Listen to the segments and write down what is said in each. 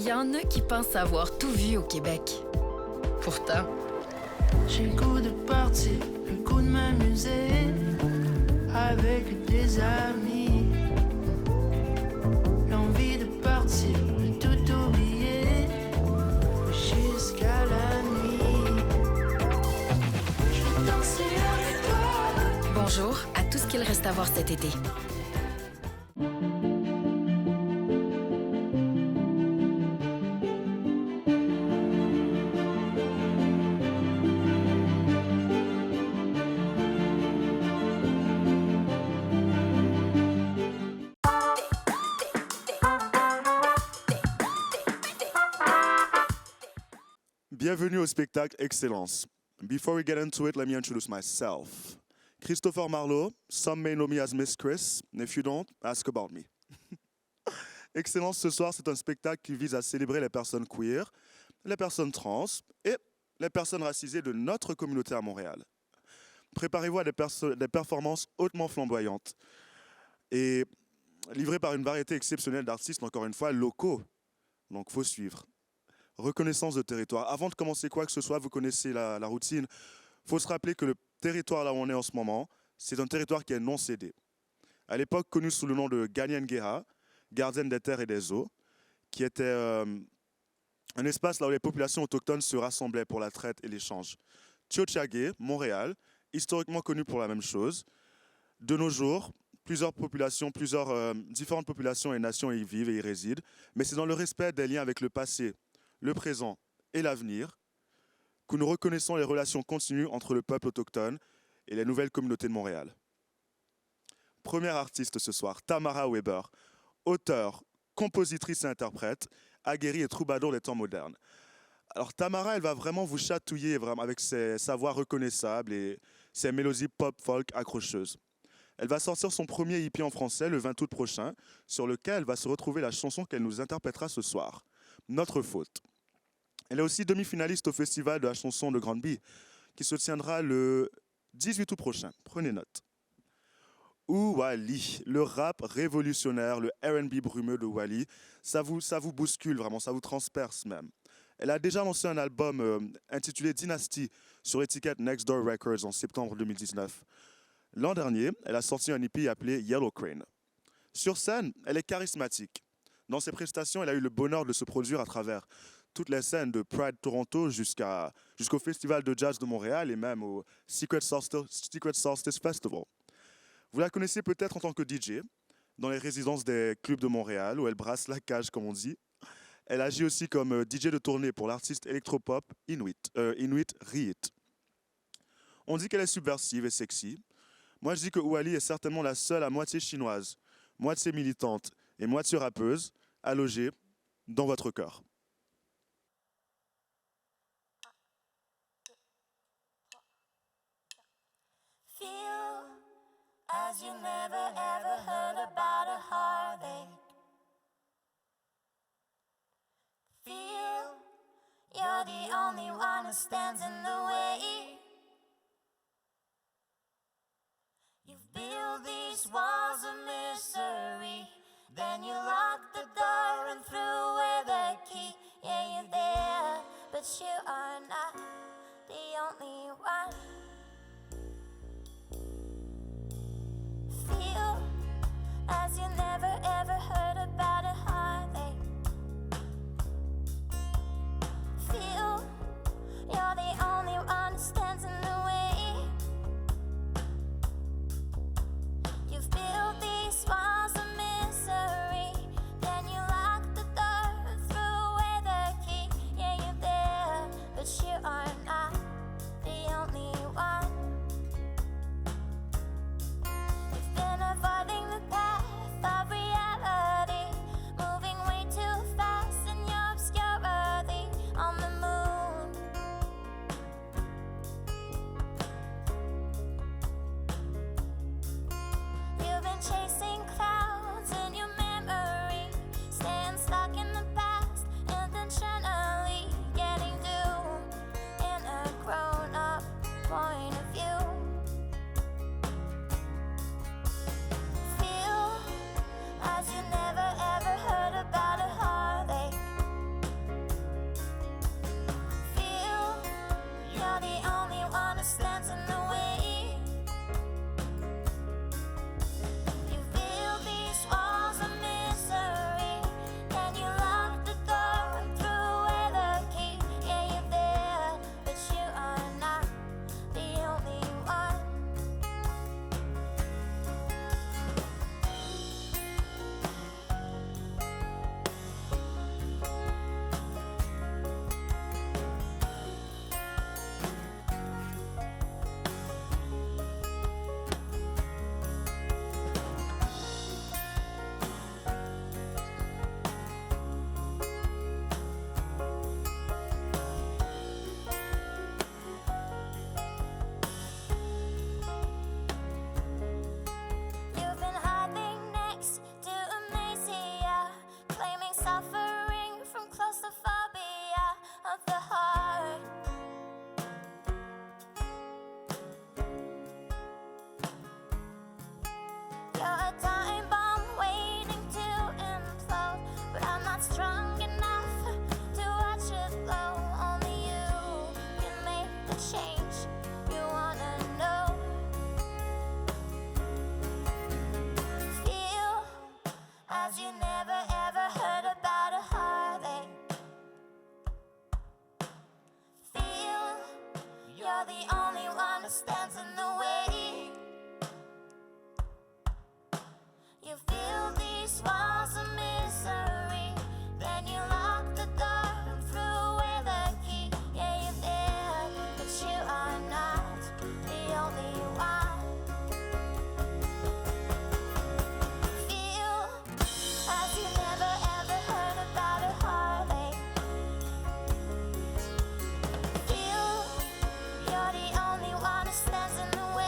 Il y en a qui pensent avoir tout vu au Québec. Pourtant, j'ai le goût de partir, le goût de m'amuser avec des amis. L'envie de partir, de tout oublier jusqu'à la nuit. Je veux danser avec toi. bonjour à tout ce qu'il reste à voir cet été. Bienvenue au spectacle Excellence. Before we get into it, let me introduce myself. Christopher Marlowe, some may know me as Miss Chris. If you don't, ask about me. Excellence ce soir, c'est un spectacle qui vise à célébrer les personnes queer, les personnes trans et les personnes racisées de notre communauté à Montréal. Préparez-vous à des performances hautement flamboyantes et livrées par une variété exceptionnelle d'artistes, encore une fois, locaux. Donc, faut suivre. Reconnaissance de territoire. Avant de commencer quoi que ce soit, vous connaissez la routine. Il faut se rappeler que le territoire là où on est en ce moment, c'est un territoire qui est non cédé. À l'époque connu sous le nom de Ganyengeha, gardienne des terres et des eaux, qui était un espace là où les populations autochtones se rassemblaient pour la traite et l'échange. Tiohtià:ke, Montréal, historiquement connu pour la même chose. De nos jours, différentes populations et nations y vivent et y résident, mais c'est dans le respect des liens avec le passé, le présent et l'avenir, que nous reconnaissons les relations continues entre le peuple autochtone et les nouvelles communautés de Montréal. Première artiste ce soir, Tamara Weber, auteure, compositrice et interprète, aguerrie et troubadour des temps modernes. Alors Tamara, elle va vraiment vous chatouiller vraiment avec sa voix reconnaissable et ses mélodies pop-folk accrocheuses. Elle va sortir son premier EP en français le 20 août prochain, sur lequel elle va se retrouver la chanson qu'elle nous interprétera ce soir, Notre faute. Elle est aussi demi-finaliste au Festival de la chanson de Granby, qui se tiendra le 18 août prochain. Prenez note. Wally, le rap révolutionnaire, le R&B brumeux de Wally, ça vous bouscule vraiment, ça vous transperce même. Elle a déjà lancé un album intitulé Dynasty sur l'étiquette Next Door Records en septembre 2019. L'an dernier, elle a sorti un EP appelé Yellow Crane. Sur scène, elle est charismatique. Dans ses prestations, elle a eu le bonheur de se produire à travers toutes les scènes de Pride Toronto jusqu'au Festival de Jazz de Montréal et même au Secret Solstice Festival. Vous la connaissez peut-être en tant que DJ, dans les résidences des clubs de Montréal, où elle brasse la cage, comme on dit. Elle agit aussi comme DJ de tournée pour l'artiste électropop Inuit Riit. On dit qu'elle est subversive et sexy. Moi, je dis que Wally est certainement la seule à moitié chinoise, moitié militante et moitié rappeuse à loger dans votre cœur. Feel as you never ever heard about a heartache. Feel you're the only one who stands in the way. You've built these walls of misery, then you lock the door and threw away the key. Yeah, you're there, but you are not the only one. Feel as you never ever heard about a heartache. Feel you're the only You feel these walls of misery, then you lock the door and threw away the key. Yeah, you're there, but you are not the only one. Feel as you never ever heard about a heartache. Feel you're the only one who stands in the way.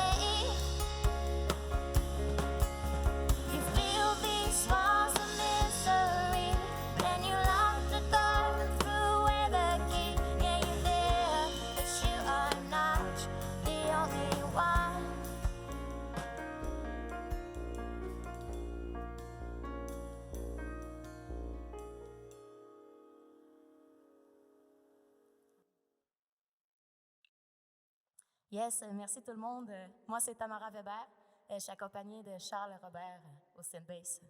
You feel these walls of misery, then you lock the door and threw away the key. Yeah, you're there, but you are not the only one. Yes, merci tout le monde. Moi, c'est Tamara Weber. Je suis accompagnée de Charles Robert au synth-bass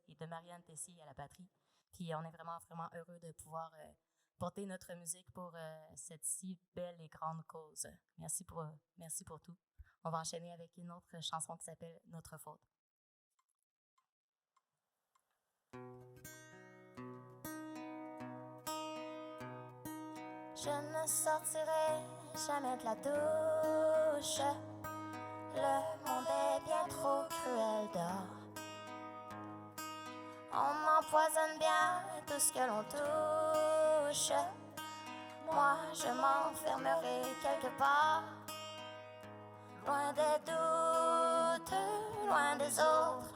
et de Marianne Tessier à la batterie. Puis on est vraiment, vraiment heureux de pouvoir porter notre musique pour cette si belle et grande cause. Merci pour tout. On va enchaîner avec une autre chanson qui s'appelle « Notre faute ». Je ne sortirai jamais de la douche. Le monde est bien trop cruel dehors. On empoisonne bien tout ce que l'on touche. Moi, je m'enfermerai quelque part, loin des doutes, loin des autres.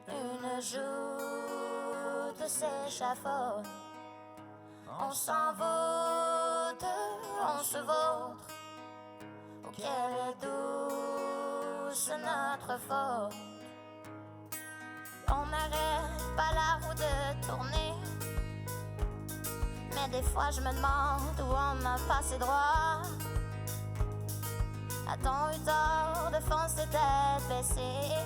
Une joute s'échafaude. On s'envoûte, on se vautre. Oh, quelle est douce notre faute. On n'arrête pas la roue de tourner. Mais des fois je me demande où on a passé droit. A-t-on eu tort de foncer tête baissée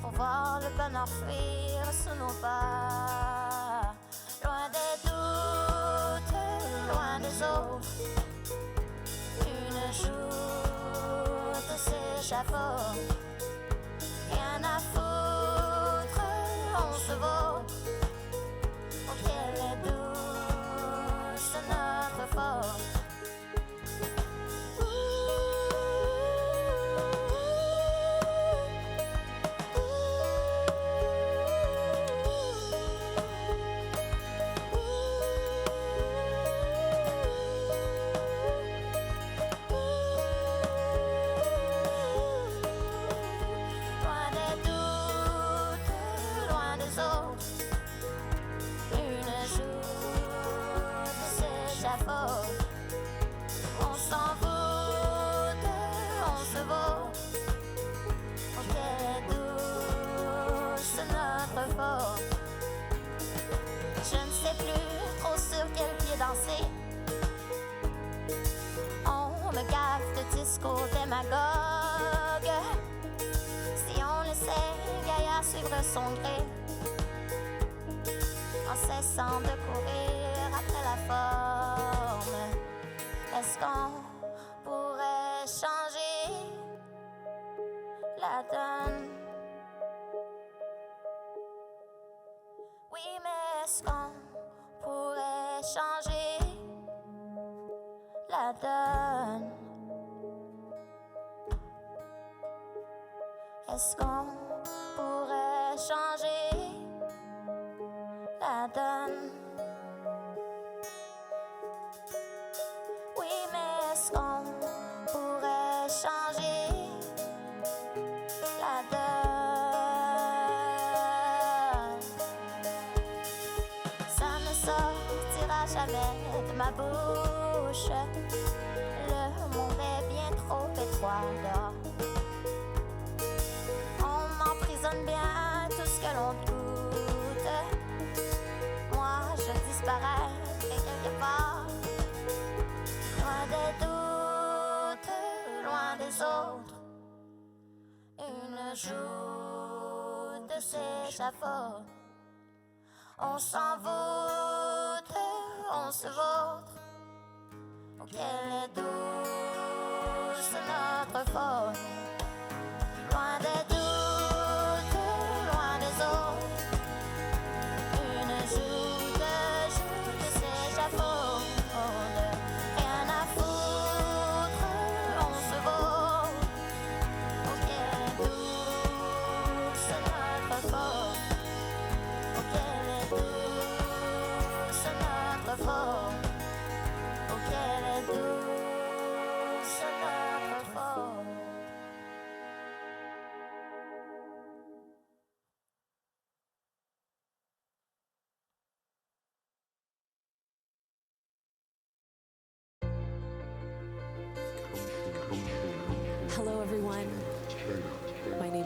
pour voir le bonheur fuir sous nos pas? Loin des doutes, loin des autres. Une joute s'échafaude. Rien à foutre, on se vautre. Oh, quelle est douce notre faute. On s'envoûte, on se vautre. Oh, quelle est douce notre faute. Je ne sais plus trop sur quel pied danser. On me gaffe de discours démagogue. Si on laissait Gaïa suivre son gré, en cessant de courir après la forme, est-ce qu'on pourrait changer la donne? Oui, mais est-ce qu'on pourrait changer la donne? Est-ce qu'on pourrait changer la donne? Oui, mais est-ce qu'on pourrait changer la donne? Ça ne sortira jamais de ma bouche. Le monde est bien trop étroit dehors. On emprisonne bien tout ce que l'on goûte. Moi, je disparaîtrai quelque part, loin des doutes, loin des autres. Une joute s'échafaude. On s'envoûte, on se vautre. Oh, quelle est douce notre faute. Loin des doutes.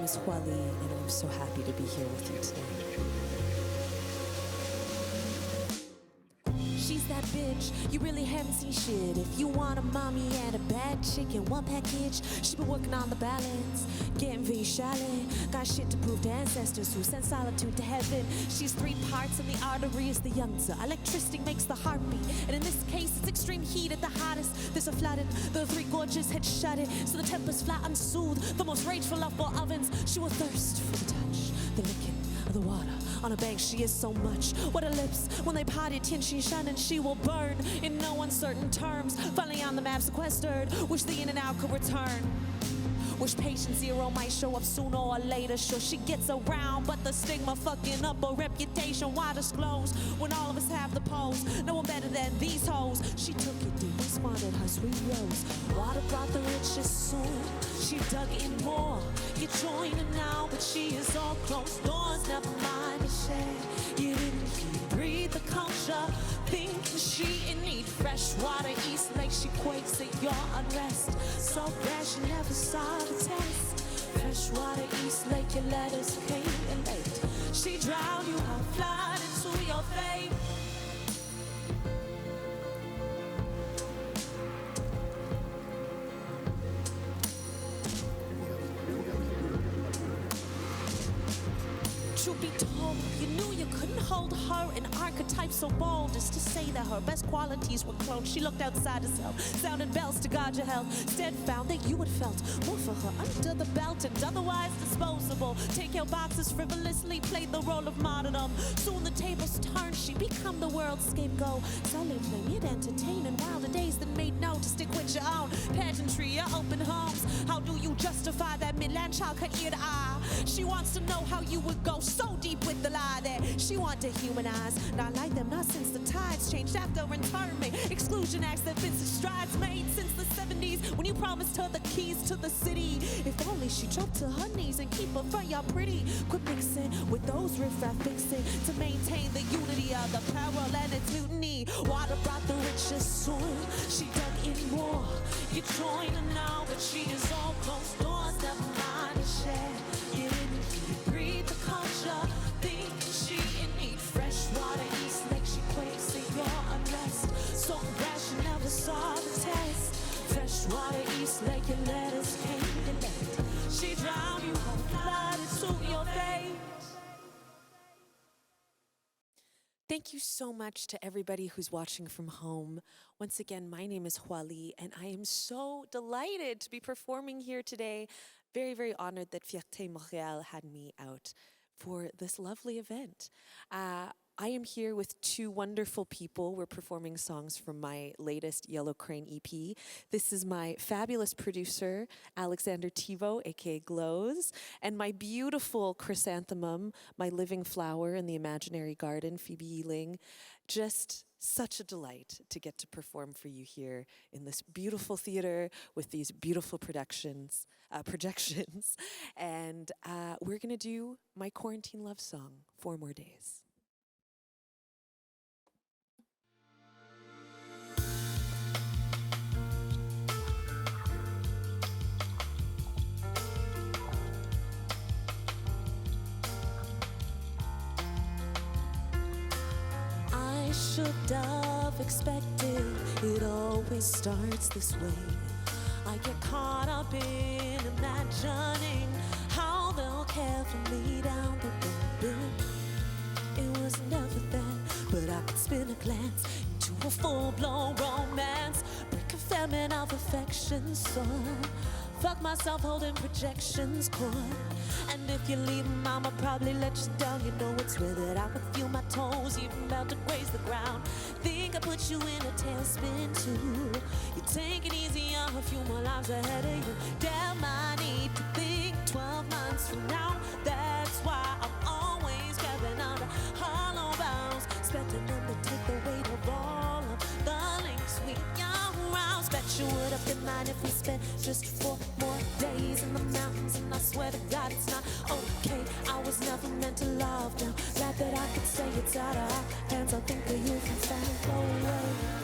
is Huali, and I'm so happy to be here with you today. She's that bitch, you really haven't seen shit. If you want a mommy and a bad chick in one package, she been working on the balance, getting very shallow. Got shit to prove to ancestors who sent solitude to heaven. She's 3 parts and the artery is the youngster. Electricity makes the heartbeat, and in this case it's extreme heat at the hottest. There's a flooding, the 3 gorges had shut it, so the temper's flat and soothed. The most rageful of all ovens, she will thirst for the touch, the licking of the water. On a bank she is so much. What her lips, when they parted, she shun and she will burn in no uncertain terms. Finally on the map sequestered, wish the in and out could return. Wish patient zero might show up sooner or later. Sure she gets around, but the stigma fucking up her reputation. Why disclose when all of us have the pose? No one better than these hoes. She took it deep, responded her sweet rose. Water brought the richest soon. She dug in more. You join her now, but she is all closed doors. Never mind the shade. You didn't hear, breathe the culture. Thinking she in need. Fresh water, East Lake. She quakes at your unrest. So fresh, she never saw the test. Fresh water, East Lake. Your letters came in late. She drowned you, her flood into your fate. Truth be told, you knew you couldn't hold her. An archetype so bold as to say that her best qualities were cloned. She looked outside herself, sounded bells to guard your health. Instead found that you had felt more for her under the belt and otherwise disposable. Take your boxes frivolously, played the role of martyrdom. Soon the tables turned, she become the world's scapegoat. Selling flame, yet entertaining wilder days that made no to stick with your own pageantry, your open homes. How do you justify that midland child cut ear to eye? She wants to know how you would go so deep with the lie that she want to humanize. Not like them, not since the tides changed after internment. Exclusion acts that fits the strides made since the 70s when you promised her the keys to the city. If only she dropped to her knees and keep her front yard pretty. Quit mixing with those riff-raff fixing to maintain the unity of the peril and its mutiny. Water brought the richest soul. She dug in more. You join her now, but she is all closed doors. Never mind the share. You didn't breathe the culture. Think she in need. Fresh water, East Lake. She quakes at your unrest. So fresh, she never saw the test. Fresh water, East Lake. Your letters came in late. She drowned you, her blood into your face. Thank you so much to everybody who's watching from home. Once again, my name is Huali, and I am so delighted to be performing here today. Very, very honored that Fierté Montréal had me out for this lovely event. I am here with 2 wonderful people. We're performing songs from my latest Yellow Crane EP. This is my fabulous producer, Alexander Thivo, aka Glows, and my beautiful chrysanthemum, my living flower in the imaginary garden, Phoebe Eling. Just such a delight to get to perform for you here in this beautiful theater with these beautiful projections. And we're gonna do my quarantine love song, 4 More Days. I should have expected it always starts this way. I get caught up in imagining how they'll care for me down the road. It was never that, but I could spin a glance into a full-blown romance, break a famine of affection, so fuck myself holding projections cord. And if you leave I'ma probably let you down. You know it's real that I could feel my toes even about to graze the ground. Think I put you in a tailspin too. You take it easy, a few more lives ahead of you. Damn, I need to think 12 months from now. That's why I'm always grabbing on to hollow bounds, expecting them to take the weight of all of the links we around. Bet you would have been mine if we spent just 4 more days in the mountains. And I swear to God it's not okay. I was never meant to love now. Glad that I could say it's out of our hands. I think that you can stand away.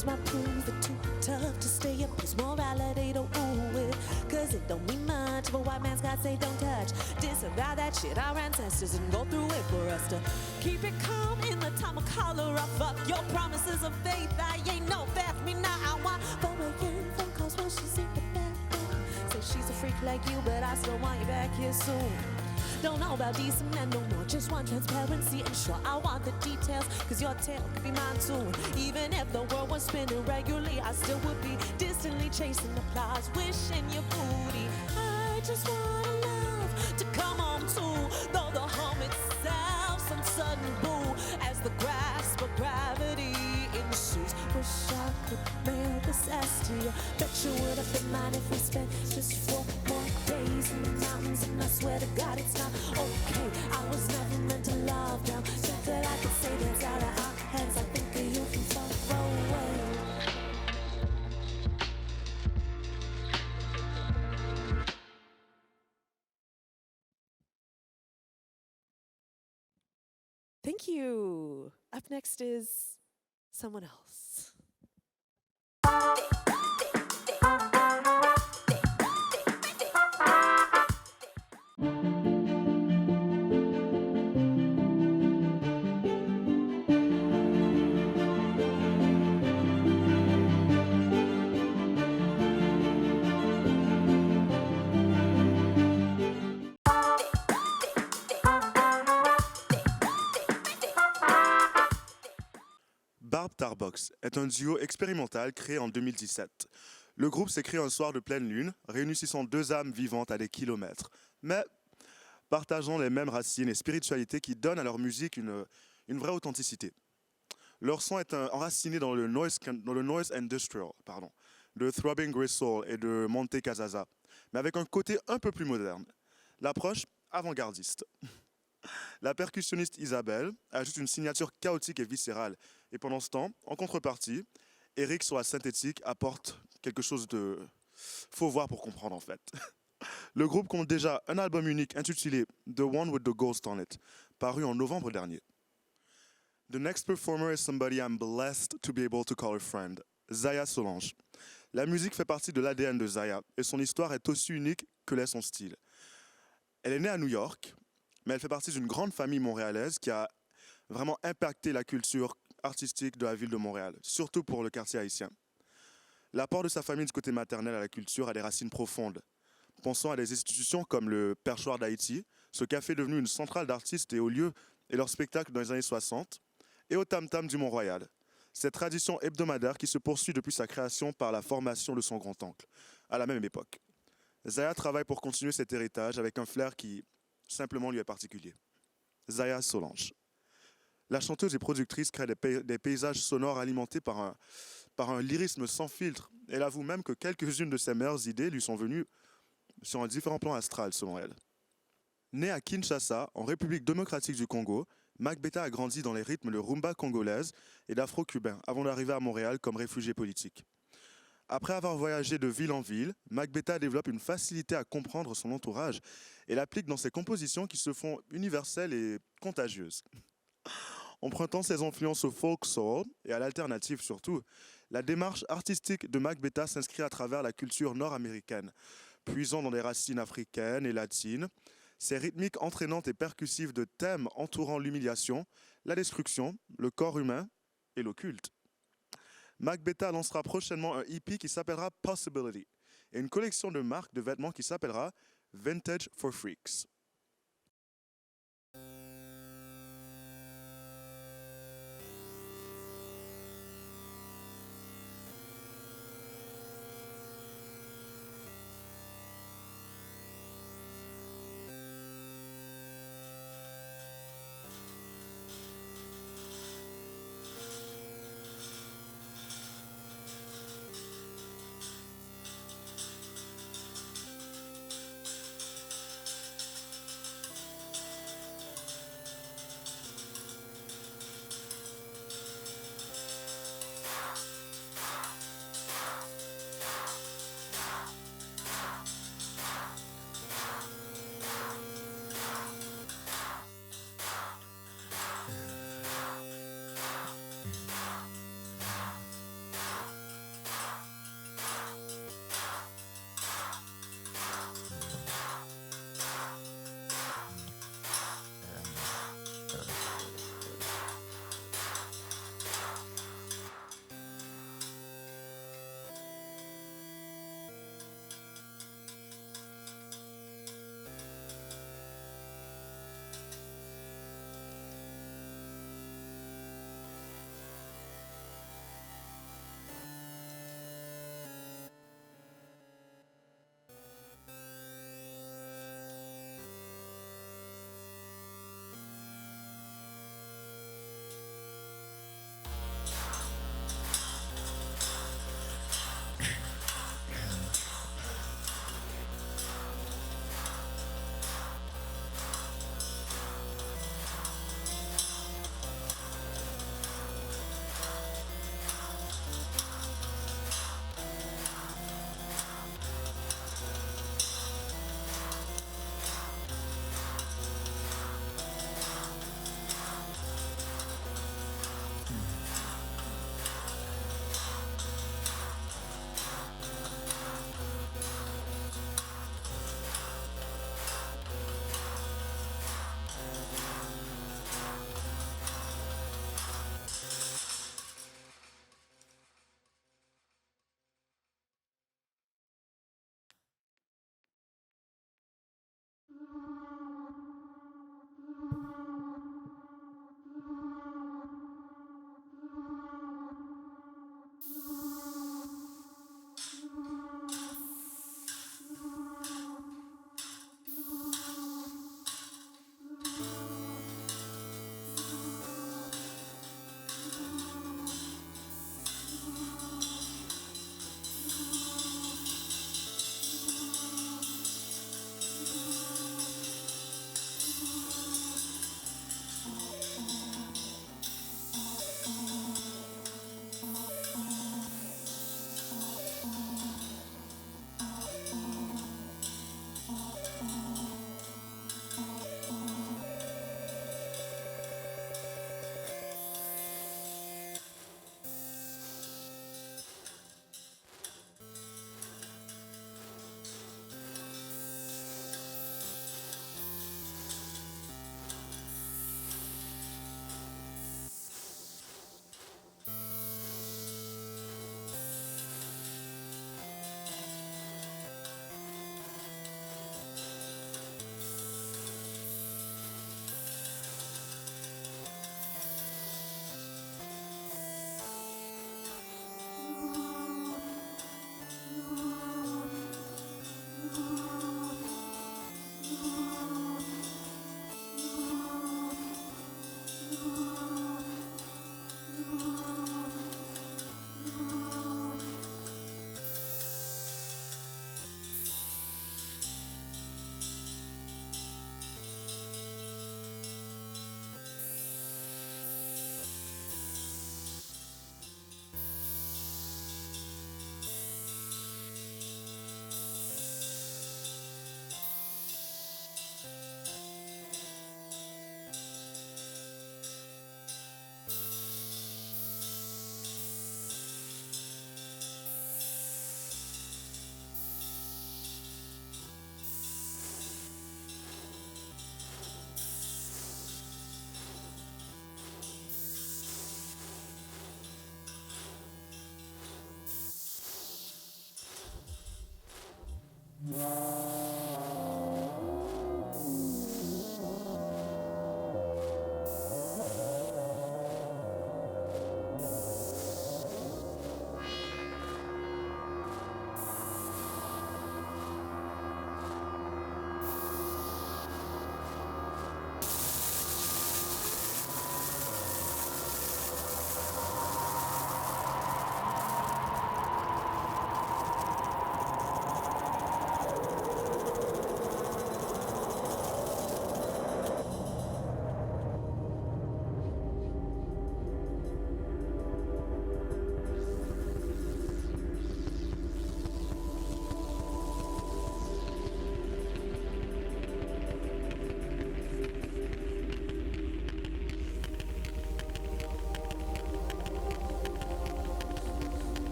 sometimes my prove it too tough to stay up. Cause morality don't rule it. Cause it don't mean much if a white man's God say don't touch. Disavow that shit, our ancestors didn't go through it for us to keep it calm in the time of cholera. Fuck your promises of faith, I ain't no faith. Me now I want for again phone calls when she's in the bathroom. Say she's a freak like you, but I still want you back here soon. Don't know about decent men no more, just want transparency and sure I want the details, cause your tale could be mine too. Even if the world was spinning regularly, I still would be distantly chasing applause, wishing your booty. I just want love to come home to, though the home itself some sudden boo, as the grasp of gravity ensues. Wish I could mail this ass to you. Bet you would have been mine if we spent just 4 more days in the mountains. And I swear to God it's not okay. I was never meant to love down. Just that I could say that's out of our hands. I think of you from far away. Thank you. Up next is someone else. Barb Tarbox est un duo expérimental créé en 2017. Le groupe s'est créé un soir de pleine lune, réunissant 2 âmes vivantes à des kilomètres, mais partageant les mêmes racines et spiritualités qui donnent à leur musique une vraie authenticité. Leur son est enraciné dans le noise industrial, de Throbbing Grey Soul et de Monte Casasa, mais avec un côté un peu plus moderne. L'approche avant-gardiste. La percussionniste Isabelle ajoute une signature chaotique et viscérale. Et pendant ce temps, en contrepartie, Eric sur la synthétique apporte quelque chose de... Faut voir pour comprendre en fait. Le groupe compte déjà un album unique intitulé The One with the Ghost on It, paru en novembre dernier. The next performer is somebody I'm blessed to be able to call a friend, Zaya Solange. La musique fait partie de l'ADN de Zaya et son histoire est aussi unique que l'est son style. Elle est née à New York, mais elle fait partie d'une grande famille montréalaise qui a vraiment impacté la culture artistique de la ville de Montréal, surtout pour le quartier haïtien. L'apport de sa famille du côté maternel à la culture a des racines profondes. Pensons à des institutions comme le Perchoir d'Haïti, ce café devenu une centrale d'artistes et hauts lieux et leurs spectacles dans les années 60, et au Tam Tam du Mont-Royal. Cette tradition hebdomadaire qui se poursuit depuis sa création par la formation de son grand-oncle, à la même époque. Zaya travaille pour continuer cet héritage avec un flair qui simplement lui est particulier. Zaya Solange. La chanteuse et productrice crée des paysages sonores alimentés par un lyrisme sans filtre. Elle avoue même que quelques-unes de ses meilleures idées lui sont venues sur un différent plan astral, selon elle. Née à Kinshasa, en République démocratique du Congo, Mac Beta a grandi dans les rythmes de rumba congolaise et d'afro-cubain avant d'arriver à Montréal comme réfugié politique. Après avoir voyagé de ville en ville, Mac Beta développe une facilité à comprendre son entourage et l'applique dans ses compositions qui se font universelles et contagieuses. Empruntant ses influences au folk soul et à l'alternative surtout, la démarche artistique de Mac Beta s'inscrit à travers la culture nord-américaine, puisant dans des racines africaines et latines, ses rythmiques entraînantes et percussives de thèmes entourant l'humiliation, la destruction, le corps humain et l'occulte. Mac Beta lancera prochainement un EP qui s'appellera Possibility et une collection de marques de vêtements qui s'appellera Vintage for Freaks.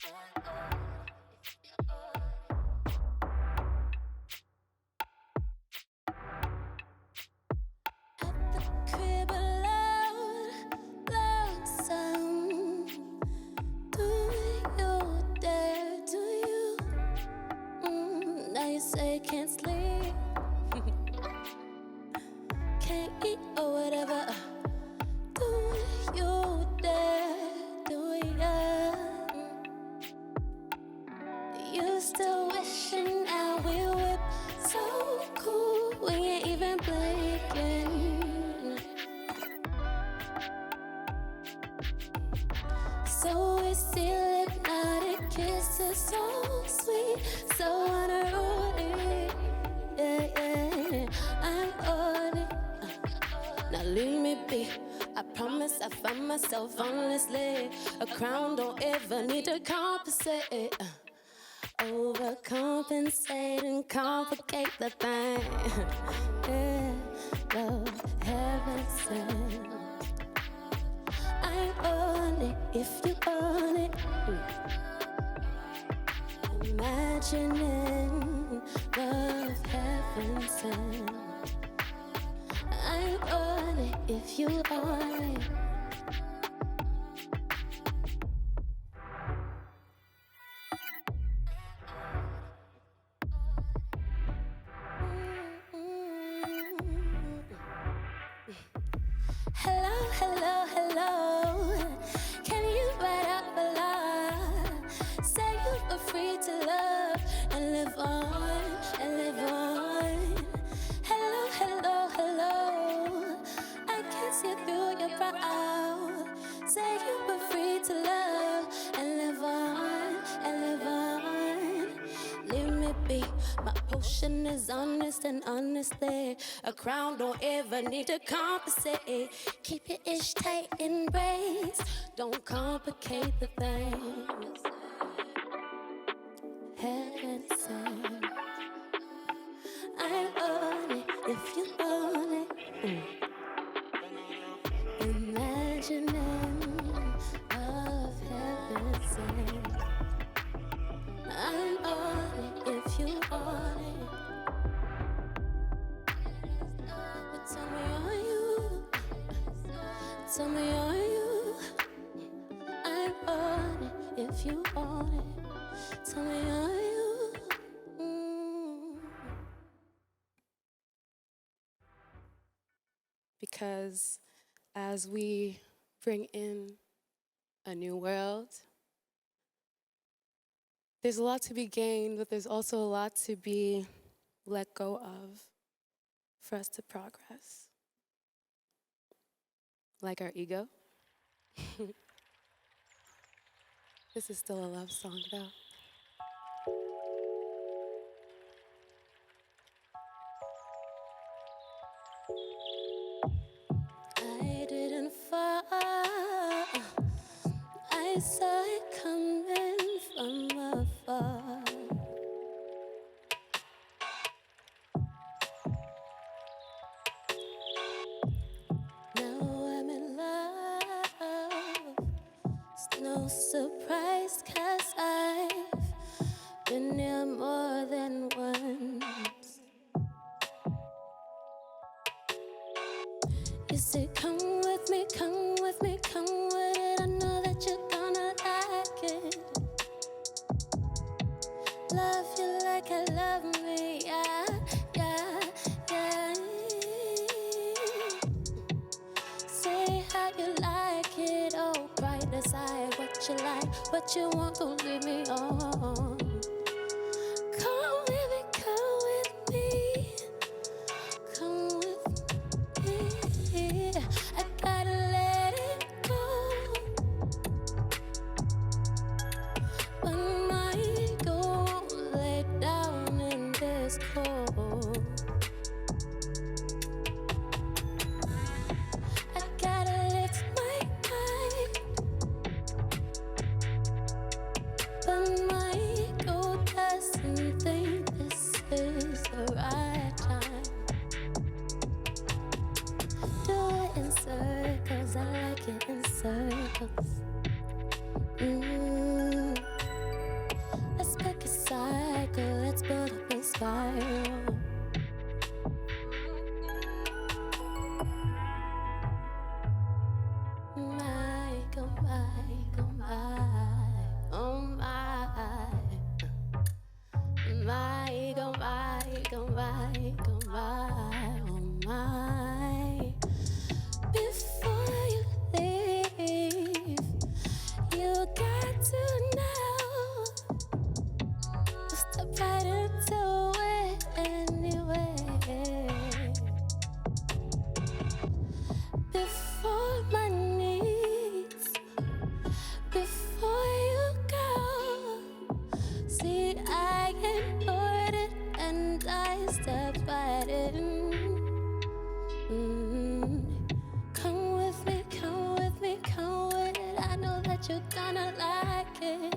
Crib loud, loud sound. Do you dare? Do you? Now you say can't sleep, can't eat or whatever. Do you dare? Do ya? You still wishing now we whip so cool we ain't even blinking. So we still hypnotic kisses, so sweet, so unruly. Yeah, yeah, I'm on it. Now leave me be. I promise I find myself honestly. A crown don't ever need to compensate. Overcompensate and complicate the thing. Yeah, love, heaven sent. I'm on it if you want it. Imagining love, heaven sent. I'm on it if you want it. Hello, hello, hello. Can you write up a lie? Say you were free to love and live on, and live on. Hello, hello, hello. I can see through your brow. Say you were free to love and live on, and live on. Leave me be. My potion is honest and honestly. A crown don't ever need to compensate. Keep your ish tight in braids. Don't complicate the things. Heaven sent. I'm on it if you want it. Imagining of heaven sent. I'm on it if you want it. But tell me, are you? Tell me, are you? I'm on it if you want it. Tell me, are you? Because as we bring in a new world, there's a lot to be gained, but there's also a lot to be let go of for us to progress. Like our ego. This is still a love song, though. I didn't fall. I saw it coming from afar. Now I'm in love. It's no surprise, 'cause I've been here more than once. You say, come with me, come with me, come with it. I know that you're gonna like it. Love you like I love me, yeah, yeah, yeah. Say how you like it, oh, bright decide what you like, what you want, don't leave me on. Come with me, come with me, come with me. I gotta let it go. But my ego lay down in this cold. I gotta lift my mind. But my spiral. My, oh my, oh my, oh my. My, oh my, oh my, oh my, oh my. Before you leave, you got to know. Step right into it anyway. Before my needs, before you go. See, I ignored it and I stepped right in. Come with me, come with me, come with it. I know that you're gonna like it.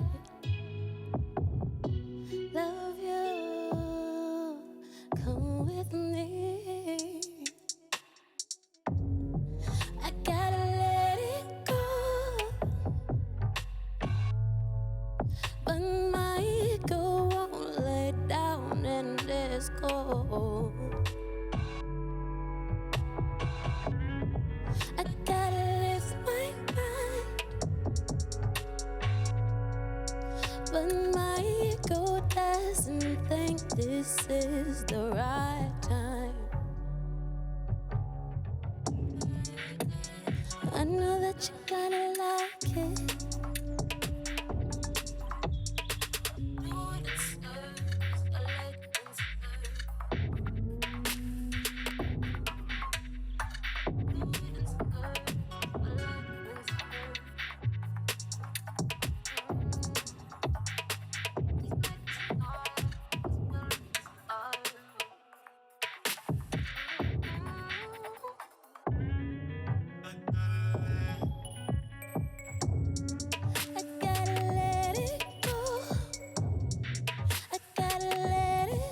Love you, come with me. I gotta let it go, but my ego won't lay down in this cold. I gotta lift my mind, but my ego doesn't think this is the right time. I know that you're gonna like it. I gotta let it go. I gotta let it.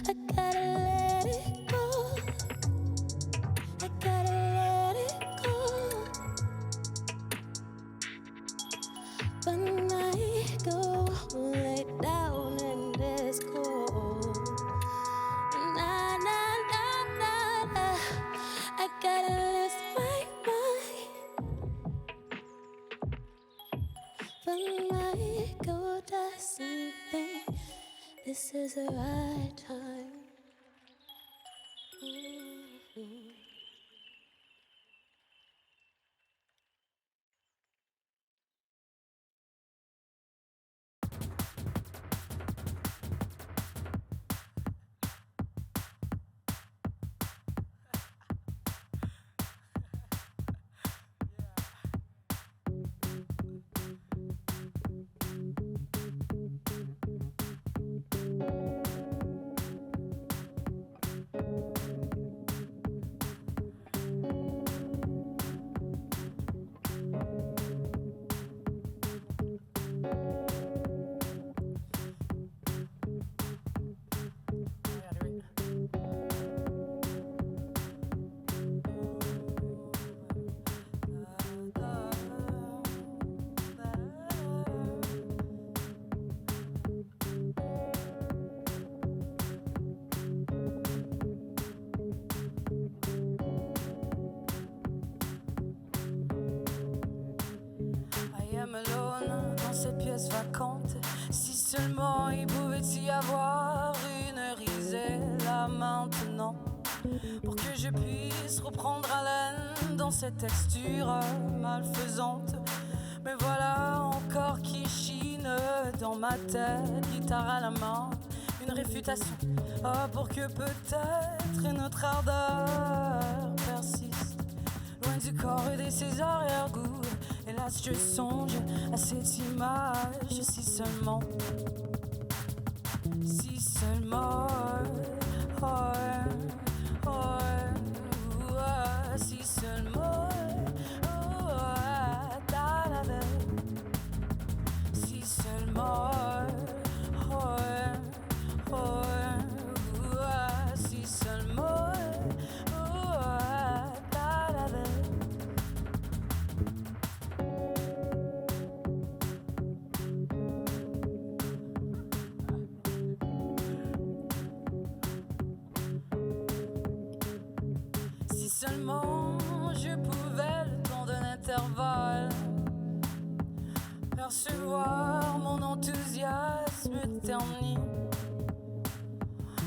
I gotta let it go. I gotta let it go. But my ego won't lay down in this cold. Nah, nah, nah, nah, nah. I gotta lift my mind, but my ego doesn't think this is the right time. I am alone dans cette pièce vacante. Si seulement il pouvait y avoir une risée là maintenant, pour que je puisse reprendre haleine dans cette texture malfaisante. Mais voilà encore qui chine dans ma tête, guitare à la main, une réfutation. Oh, pour que peut-être notre ardeur persiste, loin du corps et de ses arrière-goûts. Hélas, je songe à cette image, si seulement, si seulement, si seulement, si seulement. intervalles. Percevoir mon enthousiasme terni.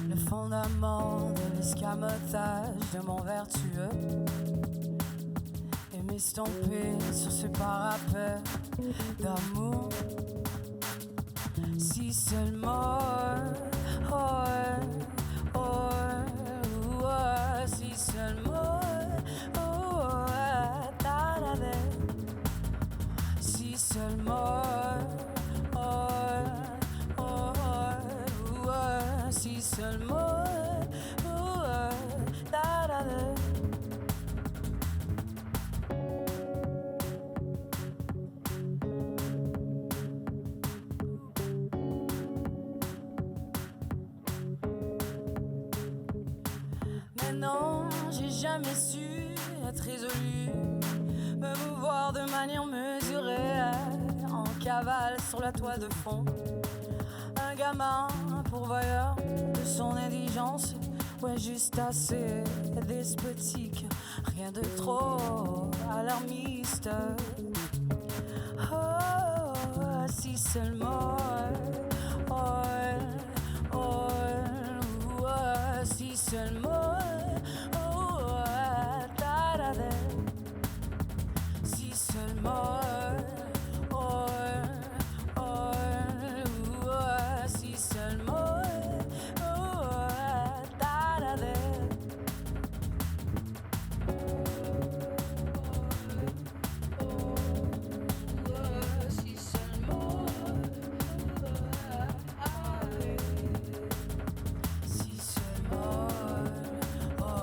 Le fondament de l'escamotage de mon vertueux et m'estomper sur ce parapet d'amour. Si seulement, si seulement, si seulement, si seulement, mais non, j'ai jamais su être résolu, me mouvoir de manière mesurée, en cavale sur la toile de fond. Un gamin pourvoyeur de son indigence, ouais, juste assez despotique, rien de trop alarmiste. Oh, si seulement, si seulement, si seulement, si seulement, si seulement,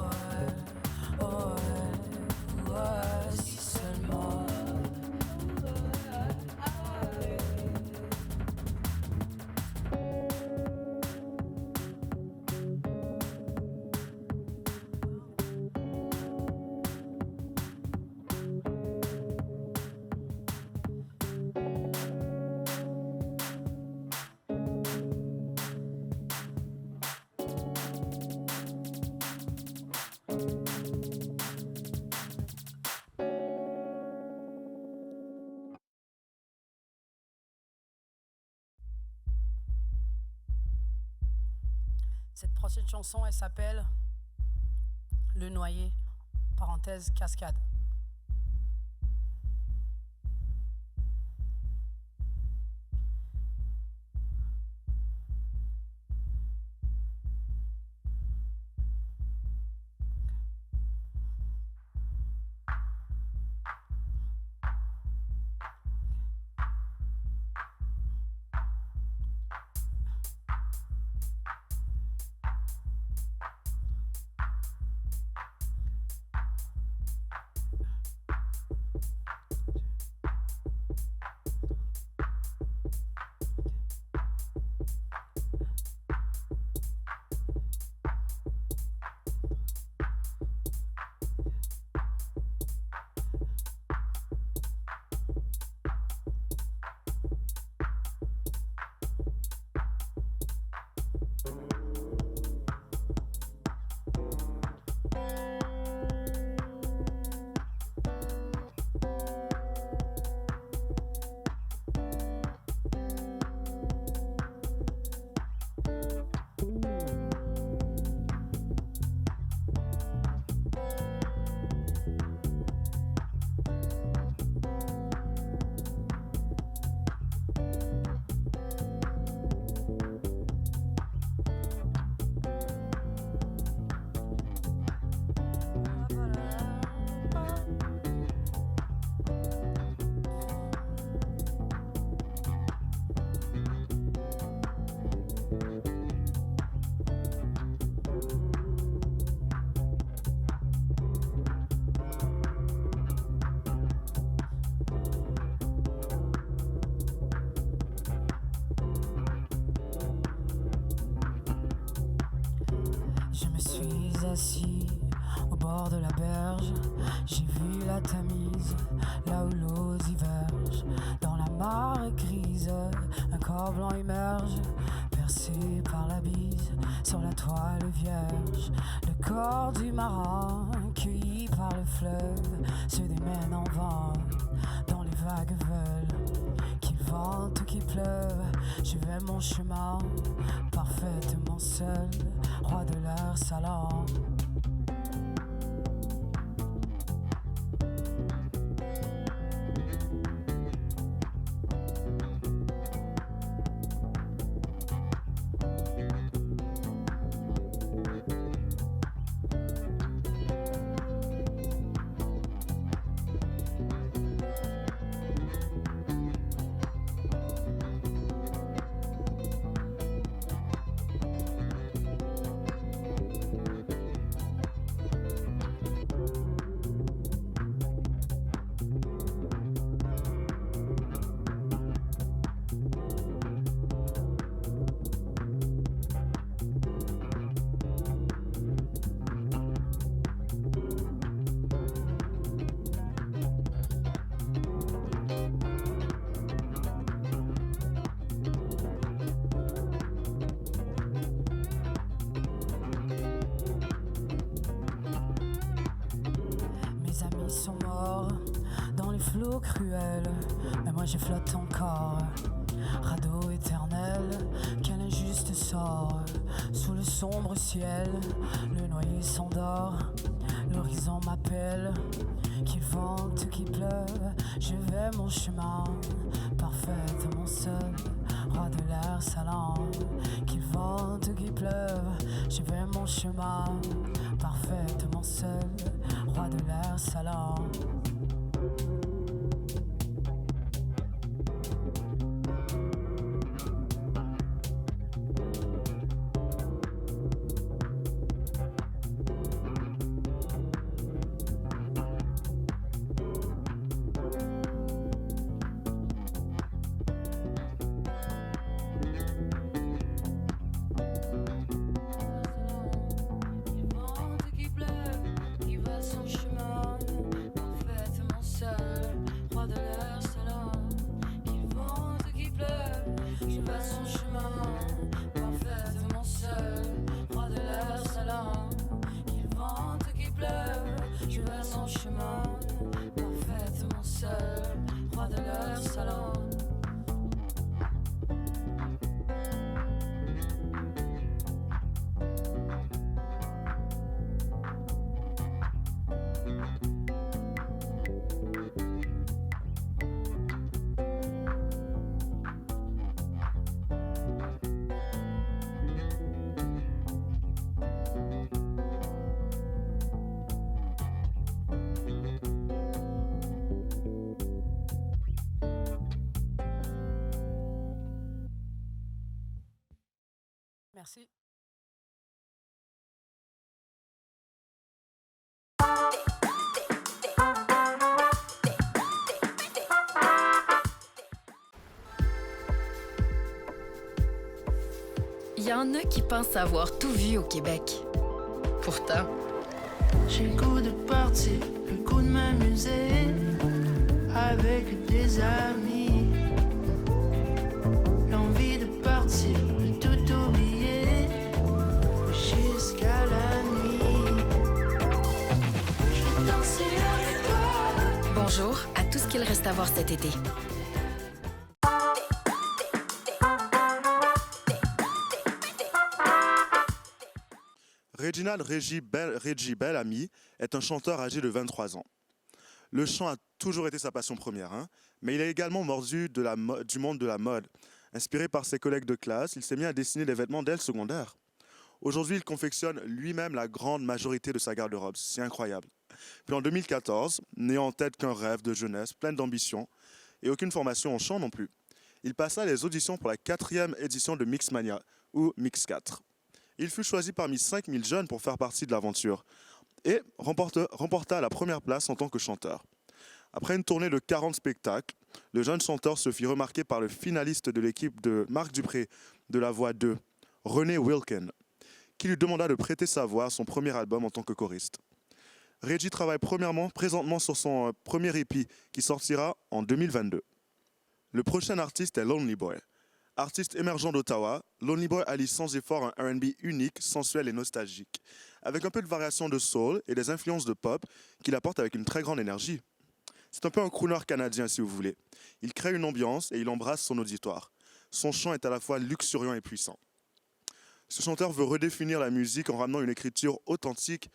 si seulement, si seulement. Cette prochaine chanson, elle s'appelle Le Noyer, parenthèse cascade. Assis au bord de la berge, j'ai vu la Tamise, là où l'eau diverge. Dans la mare grise, un corps blanc émerge, percé par la bise. sur la toile vierge, le corps du marin cueilli par le fleuve se démène en vent. Dans les vagues veulent qu'il vente ou qu'il pleuve, je vais mon chemin parfaitement seul, roi de leur salon. Sont morts dans les flots cruels, mais moi je flotte encore. Radeau éternel, quel injuste sort. Sous le sombre ciel, le noyer s'endort. L'horizon m'appelle, qu'il vente, qu'il pleuve. Je vais mon chemin, parfaitement seul, roi de l'air salant. Qu'il vente, qu'il pleuve. Je vais mon chemin, parfaitement seul, roi de l'air salant. Merci. Il y en a qui pensent avoir tout vu au Québec. Pourtant, j'ai le goût de partir, le goût de m'amuser avec des amis. L'envie de partir, de tout oublier jusqu'à la nuit. Je vais danser avec toi. bonjour à tout ce qu'il reste à voir cet été. Reginald Reggie Bellamy est un chanteur âgé de 23 ans. Le chant a toujours été sa passion première, mais il a également mordu du monde de la mode. Inspiré par ses collègues de classe, il s'est mis à dessiner des vêtements dès le secondaire. Aujourd'hui, il confectionne lui-même la grande majorité de sa garde-robe. C'est incroyable. Puis en 2014, n'ayant en tête qu'un rêve de jeunesse, plein d'ambition et aucune formation en chant non plus, il passa les auditions pour la 4e édition de Mixmania, ou Mix 4. Il fut choisi parmi 5000 jeunes pour faire partie de l'aventure et remporta la première place en tant que chanteur. Après une tournée de 40 spectacles, le jeune chanteur se fit remarquer par le finaliste de l'équipe de Marc Dupré de La Voix 2, René Wilkin, qui lui demanda de prêter sa voix à son premier album en tant que choriste. Reggie travaille présentement sur son premier EP qui sortira en 2022. Le prochain artiste est Lonely Boy, Artiste émergent d'Ottawa, Lonely Boy allie sans effort un R&B unique, sensuel et nostalgique, avec un peu de variation de soul et des influences de pop qu'il apporte avec une très grande énergie. C'est un peu un crooner canadien si vous voulez. Il crée une ambiance et il embrasse son auditoire. Son chant est à la fois luxuriant et puissant. Ce chanteur veut redéfinir la musique en ramenant une écriture authentique,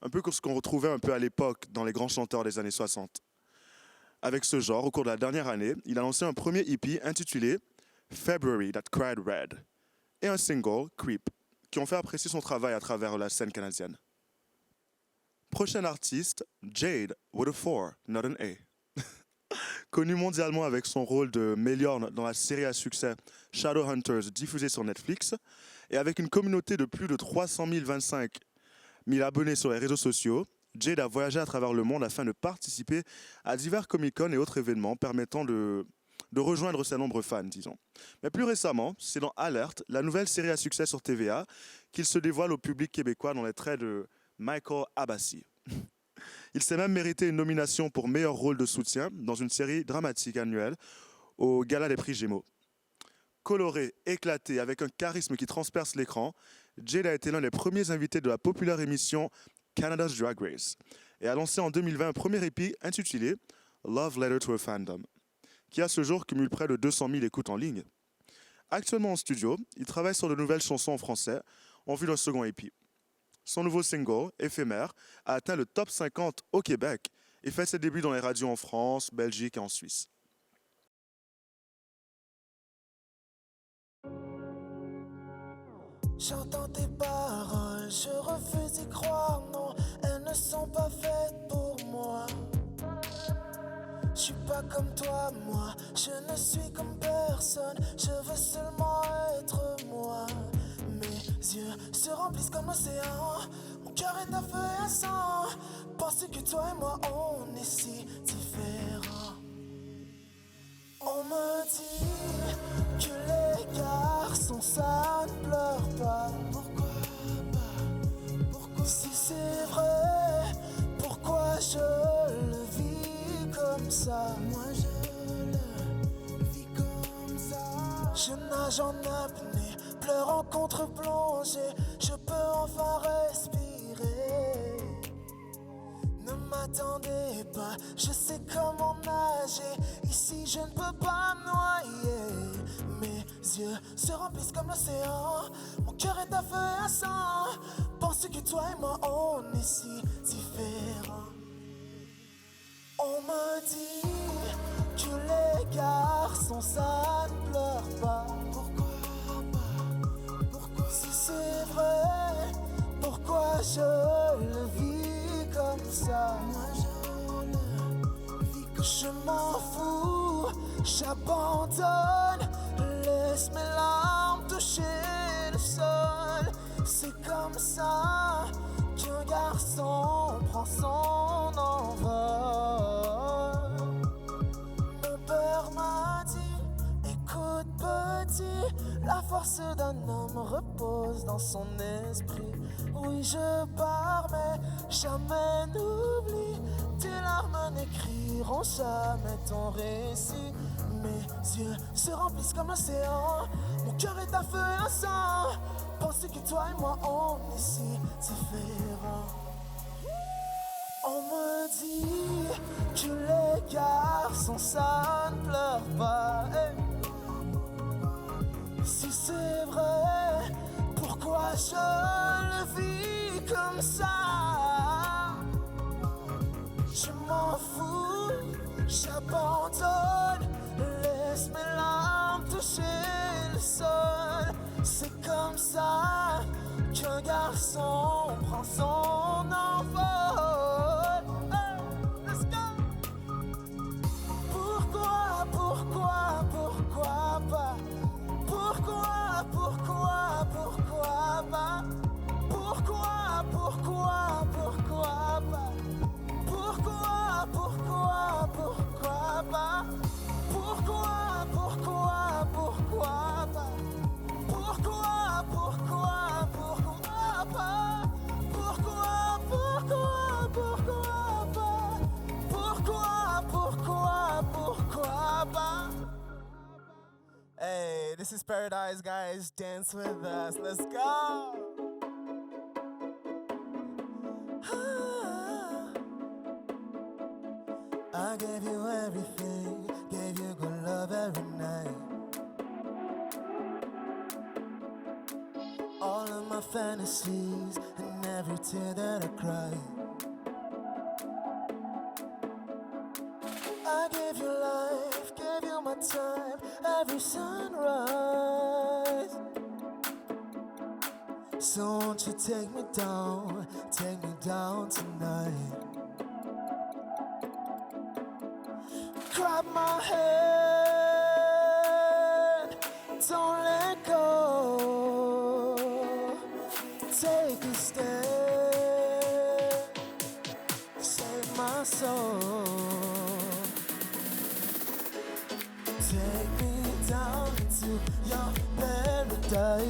un peu comme ce qu'on retrouvait un peu à l'époque dans les grands chanteurs des années 60. Avec ce genre, au cours de la dernière année, il a lancé un premier EP intitulé February That Cried Red et un single, Creep, qui ont fait apprécier son travail à travers la scène canadienne. Prochain artiste, Jade with a 4, not an A. Connu mondialement avec son rôle de Meliorn dans la série à succès Shadowhunters diffusée sur Netflix, et avec une communauté de plus de 325 000 abonnés sur les réseaux sociaux, Jade a voyagé à travers le monde afin de participer à divers Comic-Con et autres événements permettant de rejoindre ses nombreux fans, disons. Mais plus récemment, c'est dans Alert, la nouvelle série à succès sur TVA, qu'il se dévoile au public québécois dans les traits de Michael Abbasi. Il s'est même mérité une nomination pour meilleur rôle de soutien dans une série dramatique annuelle au Gala des prix Gémeaux. Coloré, éclaté, avec un charisme qui transperce l'écran, Jade a été l'un des premiers invités de la populaire émission Canada's Drag Race et a lancé en 2020 un premier EP intitulé Love Letter to a Fandom, qui à ce jour cumule près de 200 000 écoutes en ligne. Actuellement en studio, il travaille sur de nouvelles chansons en français en vue d'un second EP. Son nouveau single, Éphémère, a atteint le top 50 au Québec et fait ses débuts dans les radios en France, Belgique et en Suisse. J'entends tes paroles, je refuse d'y croire, non, elles ne sont pas faites pour moi. Je suis pas comme toi, moi, je ne suis comme personne, je veux seulement être moi. Mes yeux se remplissent comme l'océan, mon cœur est à feu et à sang. Penses-tu que toi et moi on est si différents? On me dit que les garçons ça ne pleure pas. Pourquoi pas? Pourquoi? Si c'est vrai, pourquoi je le vis comme ça? Moi je le vis comme ça. Je nage en apnée, pleure en contre-plongée, je peux enfin respirer. Ne m'attendez pas, je sais comment nager. Ici je ne peux pas me noyer. Mes yeux se remplissent comme l'océan, mon cœur est à feu et à sang. Penses-tu que toi et moi on est si différents? On me dit que les garçons ça ne pleure pas. Pourquoi pas? Pourquoi? Si c'est vrai, pourquoi je le vis comme ça? Moi je le vis comme ça. Je m'en fous, j'abandonne. Laisse mes larmes toucher le sol. C'est comme ça qu'un garçon prend son envol. Mon père m'a dit, écoute petit, la force d'un homme repose dans son esprit. Oui je pars mais jamais n'oublie, tes larmes n'écriront jamais ton récit. Mes yeux se remplissent comme l'océan, mon cœur est à feu et à sang. Penses-tu que toi et moi on est si différents? On me dit que les garçons ça ne pleure pas. Hey. Si c'est vrai, pourquoi je le vis comme ça? Je m'en fous, j'abandonne. Laisse mes larmes toucher le sol. C'est comme ça qu'un garçon prend son envol. Hey, let's go. Pourquoi, pourquoi, pourquoi pas? Pourquoi, pourquoi, pourquoi pas? Pourquoi, pourquoi, pourquoi pas? Pourquoi, pourquoi, pourquoi pas? This is Paradise, guys. Dance with us. Let's go. I gave you everything, gave you good love every night. All of my fantasies and every tear that I cried. I gave you life, gave you my time, every sunrise. So won't you take me down tonight. Grab my hand, don't let go. Take a step, save my soul. Take me down into your paradise.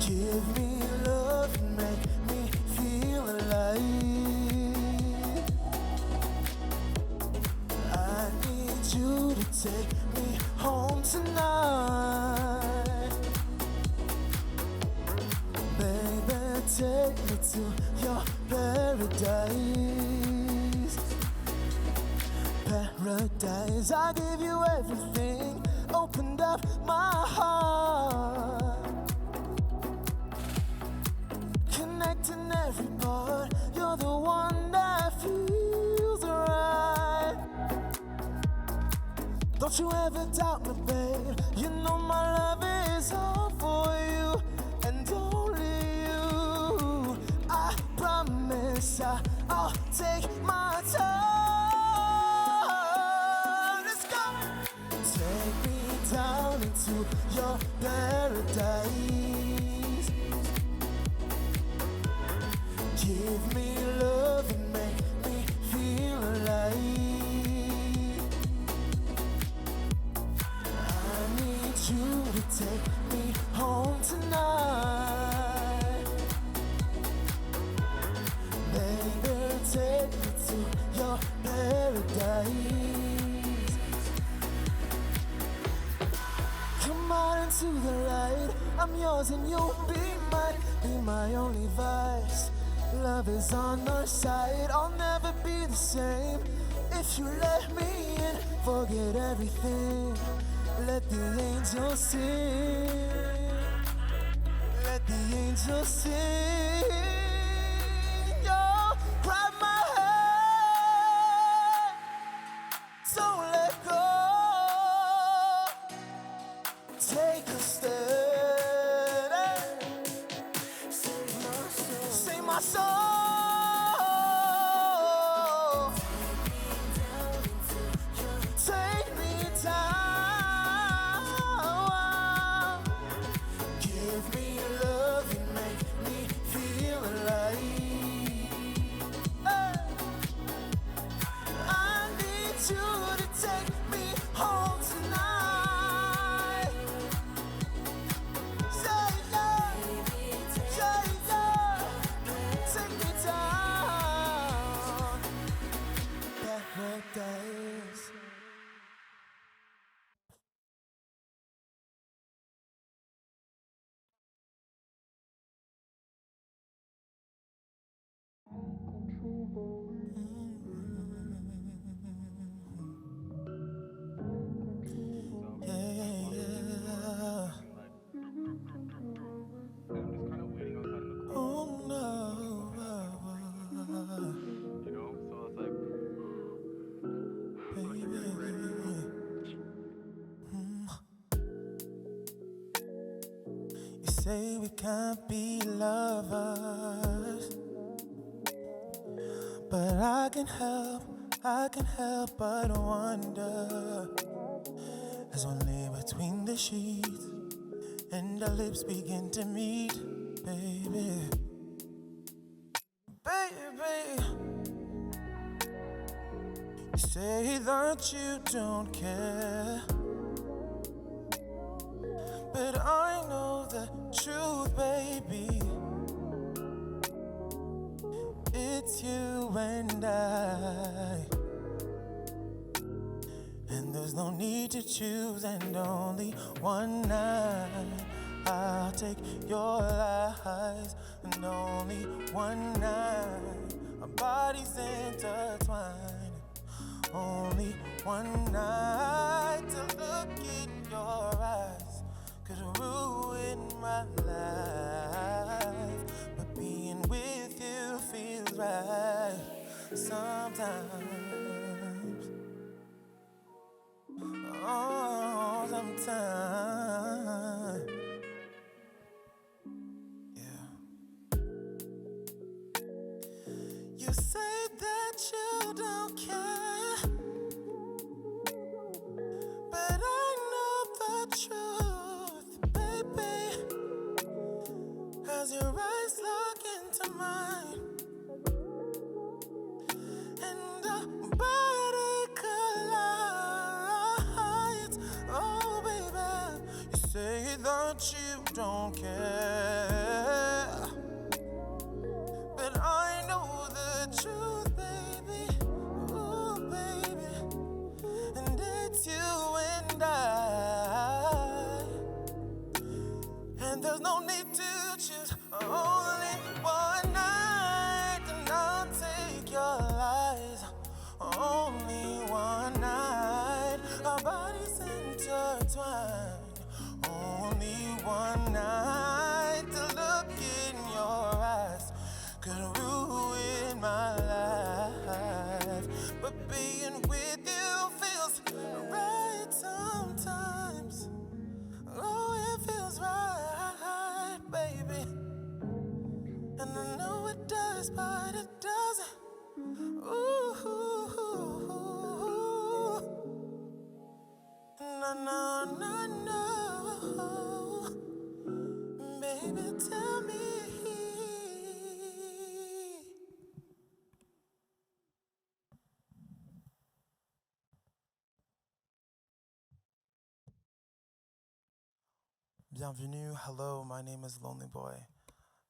Give me love and make me feel alive. I need you to take me home tonight. Baby, take me to your paradise. Paradise, I gave you everything, opened up my heart. Connecting every part, you're the one that feels right. Don't you ever doubt me, babe. You know my love is all for you and only you. I promise I'll take my time. Let's go. Take me down into your paradise. Give me love and make me feel alive. I need you to take me home tonight. Baby, take me to your paradise. Come on into the light. I'm yours and you'll be mine. Be my only vice. Love is on our side. I'll never be the same if you let me in. Forget everything. Let the angels sing. Let the angels sing. Yo, grab my hand. Don't let go. Take a step. Save my soul. Take me down. Give me love and make me feel alive. Hey. I need you to take me home tonight. Say yeah, say yeah. Take me down. Paradise. Yeah. Oh no. You say we can't be lovers, but I can help but wonder, as one lay between the sheets and our lips begin to meet, baby. Baby, you say that you don't care, but I know the truth, baby. It's you and I, and there's no need to choose, and only one night I'll take your lies, and only one night our bodies intertwine. Only one night to look in your eyes could ruin my life, but being with you feels right sometimes. Oh, sometimes. Yeah. You say that you don't care, but I know the truth, baby. As your eyes look into mine, and our body collides. Oh, baby, you say that you don't care, but I know the truth, baby. Ooh, baby, and it's you and I, and there's no need to choose. Only one night, and I'll take your lies. Only one night, our bodies intertwine. Only one night to look in your eyes could ruin my life, but being with you feels right sometimes. Oh, it feels right, baby. And I know it does, but it doesn't. Ooh, no, no, no, no. Baby, tell me. Bienvenue, hello, my name is Lonely Boy.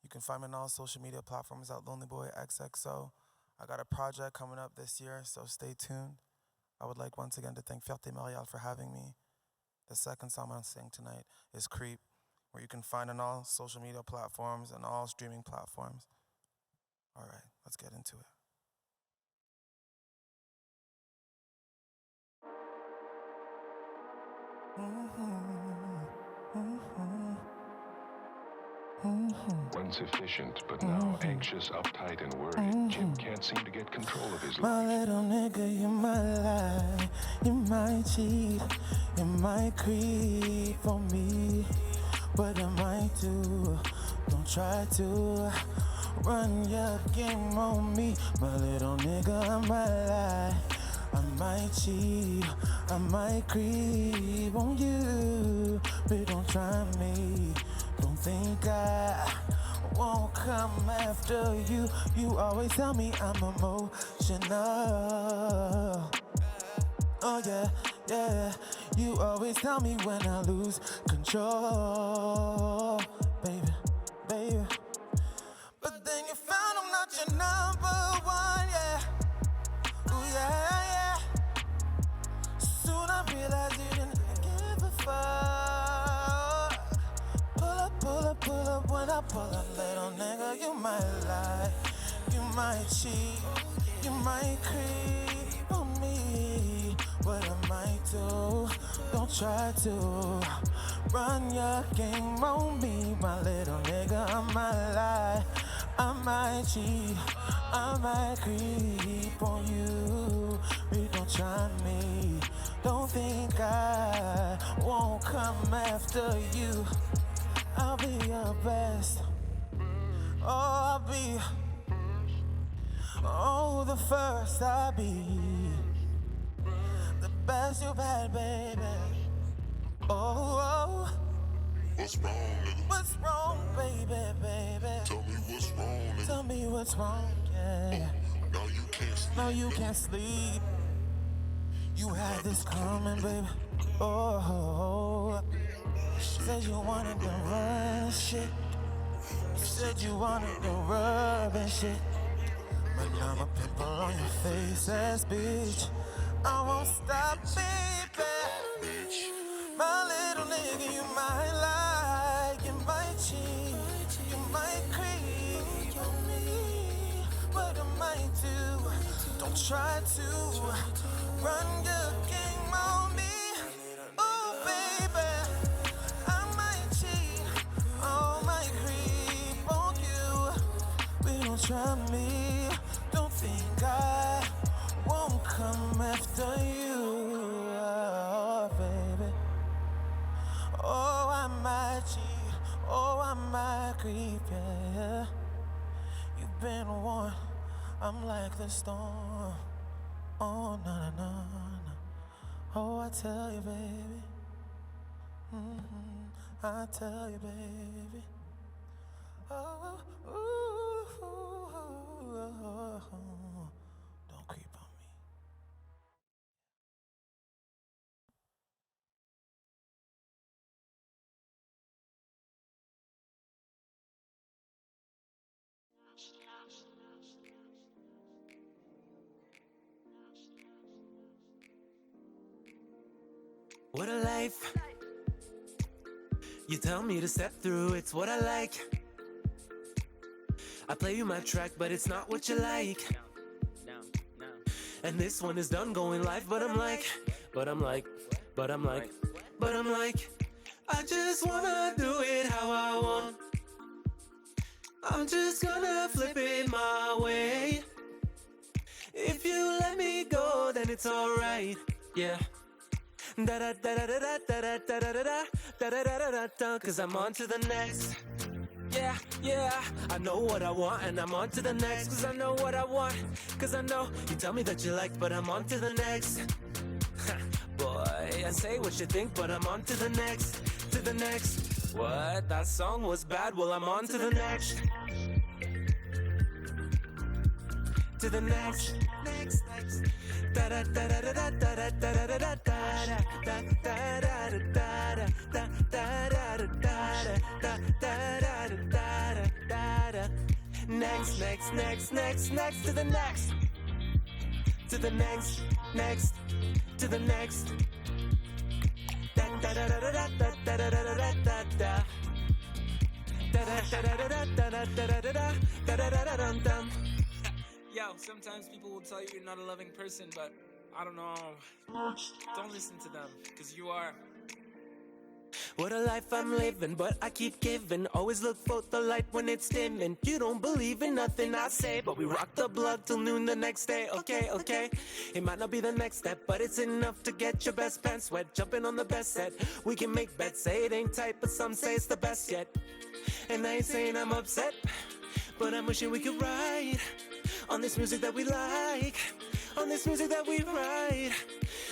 You can find me on all social media platforms at LonelyBoyXXO. I got a project coming up this year, so stay tuned. I would like once again to thank Fierté Montréal for having me. The second song I'm singing tonight is Creep, where you can find on all social media platforms and all streaming platforms. All right, let's get into it. Once efficient, but now anxious, uptight, and worried, Jim can't seem to get control of his life. My little nigga, you might lie, you might cheat, you might creep on me. What I might do, don't try to run your game on me. My little nigga, I might lie, I might cheat, I might creep on you, but don't try me. Don't think I won't come after you. You always tell me I'm emotional. Oh yeah, yeah. You always tell me when I lose control, baby, baby. But then you found I'm not your number one, yeah. Ooh yeah, yeah. Soon I realized you didn't give a fuck. Pull up when I pull up, little nigga. You might lie, you might cheat, you might creep on me. What I might do, don't try to run your game on me, my little nigga. I might lie, I might cheat, I might creep on you. But don't try me, don't think I won't come after you. I'll be your best. Oh, I'll be. Oh, the first I'll be. The best you've had, baby. Oh. What's wrong, nigga? What's wrong, baby, baby? Tell me what's wrong, nigga. Tell me what's wrong, yeah. Now you can't sleep. No, you can't sleep. You had this coming, baby. Oh. Said you wanted to run shit. Said you wanted to rub and shit. But I'm a pimple on your face, ass bitch. I won't stop, baby. My little nigga, you might like, you might cheat, you might creep on me. What I might do, don't try to run your game on me. Ooh, baby, I might cheat, I might creep on you. We don't try me, don't think I won't come after you, oh, baby. Oh, I might cheat, oh, I might creep, yeah. You've been warned, I'm like the storm. Oh, no, no, no, no. Oh, I tell you, baby. I tell you, baby. Oh, ooh, don't creep on me. What a life. You tell me to step through, it's what I like. I play you my track, but it's not what you like. And this one is done going live, but I'm like, I just wanna do it how I want. I'm just gonna flip it my way. If you let me go, then it's alright, yeah. Da da da da da da da da da da da da da da da. Cause I'm on to the next. Yeah, yeah, I know what I want and I'm on to the next. Cause I know what I want, cause I know you tell me that you like, but I'm on to the next. Boy, I say what you think, but I'm on to the next, to the next. What, that song was bad, well I'm on to the next. To the next, next, next. Da da da da da da da da da da da da da da da da. Next, next, next, next, next to the next. To the next, next, to the next. Da da da da da da da da da da da da. Da da da da da da da da da da da da da. Yo, sometimes people will tell you you're not a loving person, but I don't know. Don't listen to them, cause you are. What a life I'm living, but I keep giving. Always look for the light when it's dim. And you don't believe in nothing I say, but we rock the blood till noon the next day. Okay, okay. It might not be the next step, but it's enough to get your best pants wet. Jumping on the best set. We can make bets, say it ain't tight, but some say it's the best yet. And I ain't saying I'm upset, but I'm wishing we could ride on this music that we like, on this music that we write.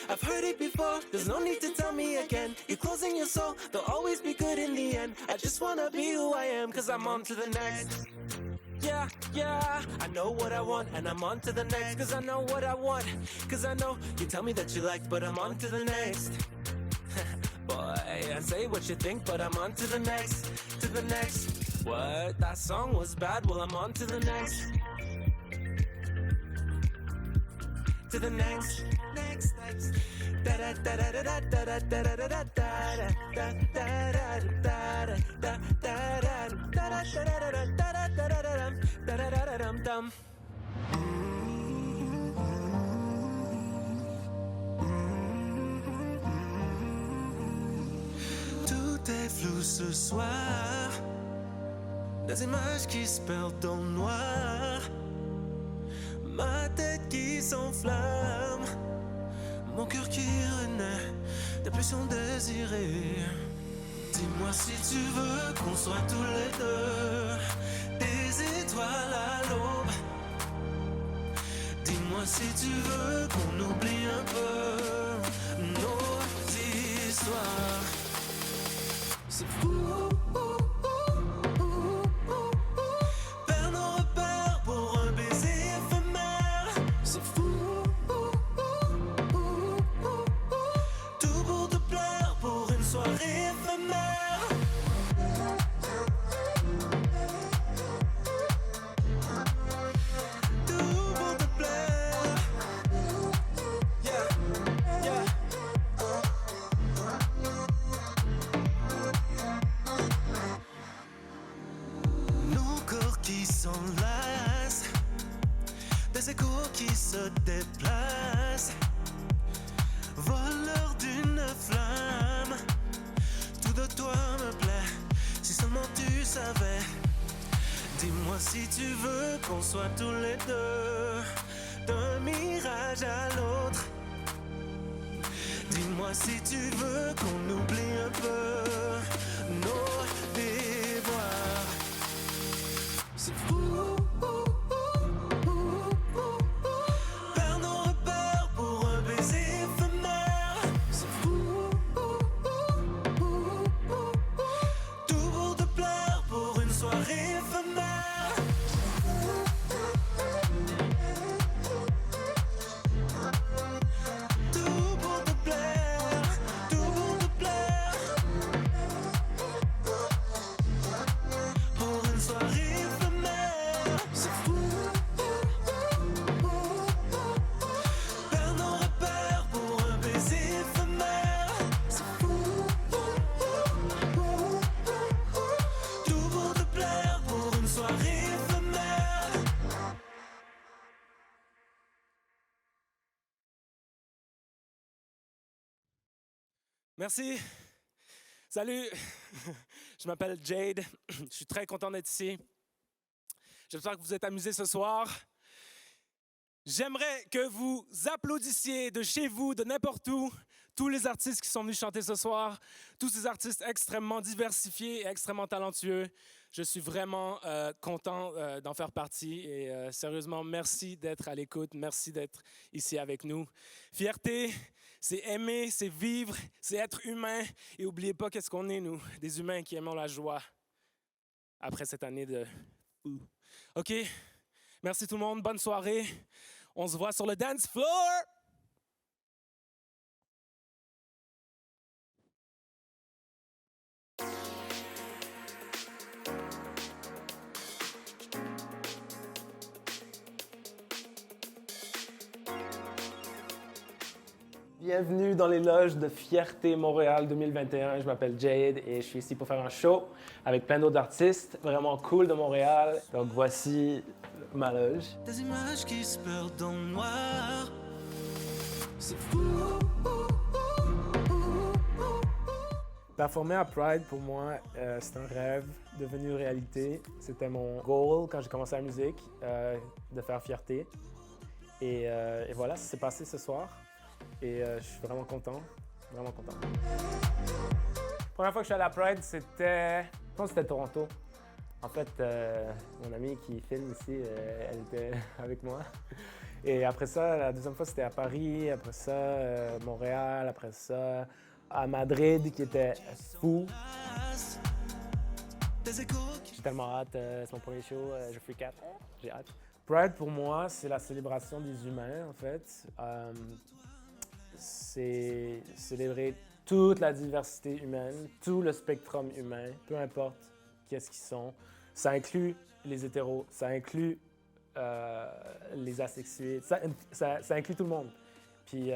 I've heard it before, there's no need to tell me again. You're closing your soul, they'll always be good in the end. I just wanna be who I am, cause I'm on to the next. Yeah, yeah, I know what I want, and I'm on to the next. Cause I know what I want, cause I know you tell me that you like, but I'm on to the next. Boy, I say what you think, but I'm on to the next, to the next. What, that song was bad, well I'm on to the next. To the next, next, next. Da da da da da da da da da da da da da da da da da. Tout est flou ce soir, des images qui se perdent dans le noir. Ma tête qui s'enflamme, mon cœur qui renaît, des pulsions désirées. Dis-moi si tu veux qu'on soit tous les deux, des étoiles à l'aube. Dis-moi si tu veux qu'on oublie un peu nos histoires. C'est fou. se déplace, voleur d'une flamme. Tout de toi me plaît, si seulement tu savais. Dis-moi si tu veux qu'on soit tous les deux, d'un mirage à l'autre. Dis-moi si tu veux qu'on oublie un peu nos déboires. C'est fou. Perdre nos repères pour un baiser éphémère. C'est fou. Tout pour te plaire pour une soirée éphémère. Tout pour te plaire, tout pour te plaire. Pour une soirée éphémère. C'est fou. Perdre nos repères pour un baiser éphémère. C'est fou. Tout pour te plaire pour une soirée éphémère. Merci. Salut. Je m'appelle Jade. Je suis très content d'être ici. J'espère que vous êtes amusés ce soir. J'aimerais que vous applaudissiez de chez vous, de n'importe où, tous les artistes qui sont venus chanter ce soir, tous ces artistes extrêmement diversifiés et extrêmement talentueux. Je suis vraiment content d'en faire partie et sérieusement, merci d'être à l'écoute, merci d'être ici avec nous. Fierté, c'est aimer, c'est vivre, c'est être humain et n'oubliez pas qu'est-ce qu'on est, nous, des humains qui aimons la joie après cette année de... OK, merci tout le monde, bonne soirée. On se voit sur le dance floor! Bienvenue dans les loges de Fierté Montréal 2021. Je m'appelle Jade et je suis ici pour faire un show avec plein d'autres artistes vraiment cool de Montréal. Donc voici ma loge. Des images qui se perdent dans le noir. C'est fou. Performer à Pride, pour moi, c'est un rêve devenu réalité. C'était mon goal quand j'ai commencé la musique, de faire Fierté. Et voilà, ça s'est passé ce soir. Et je suis vraiment content, vraiment content. La première fois que je suis allé à Pride, c'était, je pense que c'était Toronto. En fait, mon amie qui filme ici, elle était avec moi. Et après ça, la deuxième fois, c'était à Paris, après ça, Montréal, après ça, à Madrid, qui était fou. J'ai tellement hâte, c'est mon premier show, je freak out, j'ai hâte. Pride, pour moi, c'est la célébration des humains, en fait. C'est célébrer toute la diversité humaine, tout le spectrum humain, peu importe qu'est-ce qu'ils sont. Ça inclut les hétéros, ça inclut les asexués, ça inclut tout le monde. Puis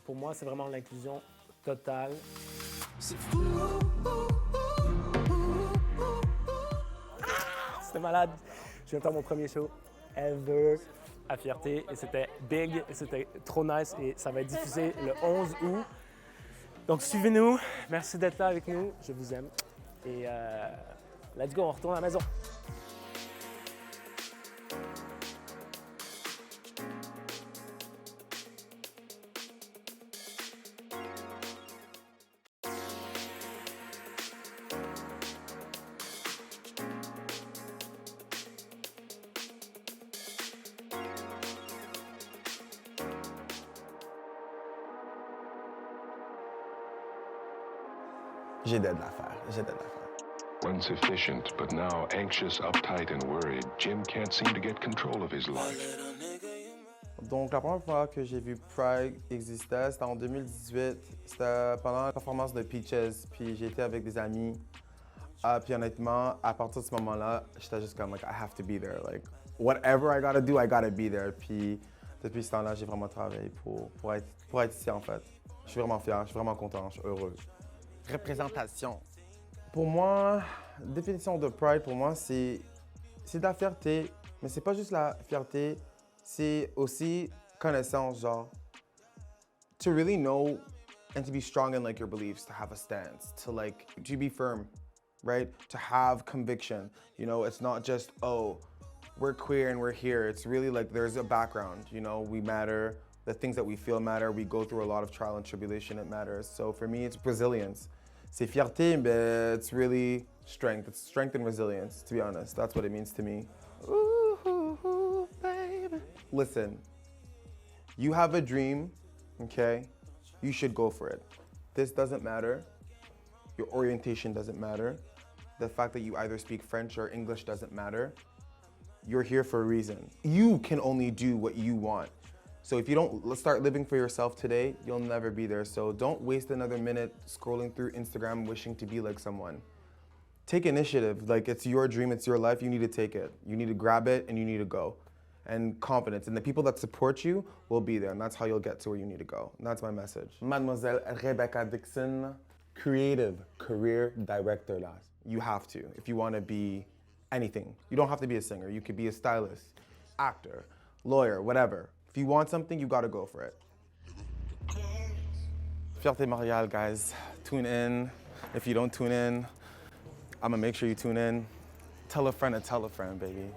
pour moi, c'est vraiment l'inclusion totale. C'est fou! C'était malade. Je viens de faire mon premier show ever à Fierté et c'était big, et c'était trop nice et ça va être diffusé le 11 août. Donc suivez-nous, merci d'être là avec nous, je vous aime et let's go, on retourne à la maison. J'ai d'aide l'affaire. Once efficient, but now anxious, uptight, and worried, Jim can't seem to get control of his life. Donc, la première fois que j'ai vu Pride exister, c'était en 2018. C'était pendant la performance de Peaches, puis j'ai été avec des amis. Puis honnêtement, à partir de ce moment-là, j'étais juste comme, like, I have to be there. Like, whatever I gotta do, I gotta be there. Puis depuis ce temps-là, j'ai vraiment travaillé pour être ici, en fait. Je suis vraiment fier, je suis vraiment content, je suis heureux. Représentation. Pour moi, définition de Pride, pour moi, c'est de la fierté. Mais c'est pas juste la fierté, C'est aussi connaissance, genre, to really know and to be strong in like your beliefs, to have a stance, to be firm, right? To have conviction. You know, it's not just, oh, we're queer and we're here. It's really like there's a background, you know, we matter. The things that we feel matter. We go through a lot of trial and tribulation, it matters. So for me, it's resilience. C'est fierté, but it's really strength. It's strength and resilience, to be honest. That's what it means to me. Ooh, baby. Listen, you have a dream, okay? You should go for it. This doesn't matter. Your orientation doesn't matter. The fact that you either speak French or English doesn't matter. You're here for a reason. You can only do what you want. So if you don't start living for yourself today, you'll never be there. So don't waste another minute scrolling through Instagram wishing to be like someone. Take initiative. Like, it's your dream, it's your life, you need to take it. You need to grab it and you need to go. And confidence. And the people that support you will be there. And that's how you'll get to where you need to go. And that's my message. Mademoiselle Rebecca Dixon, creative career director. You have to, if you want to be anything. You don't have to be a singer. You could be a stylist, actor, lawyer, whatever. If you want something, you gotta go for it. Fierté Montréal, guys. Tune in. If you don't tune in, I'm gonna make sure you tune in. Tell a friend, baby.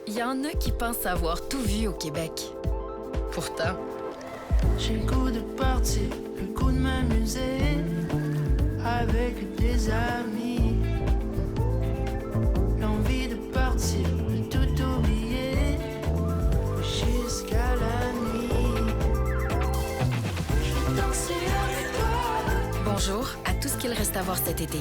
Il y en a qui pensent avoir tout vu au Québec. Pourtant, j'ai le goût de partir, le goût de m'amuser avec des amis. L'envie de partir, de tout oublier jusqu'à la nuit. Je dansais avec toi. bonjour à tout ce qu'il reste à voir cet été.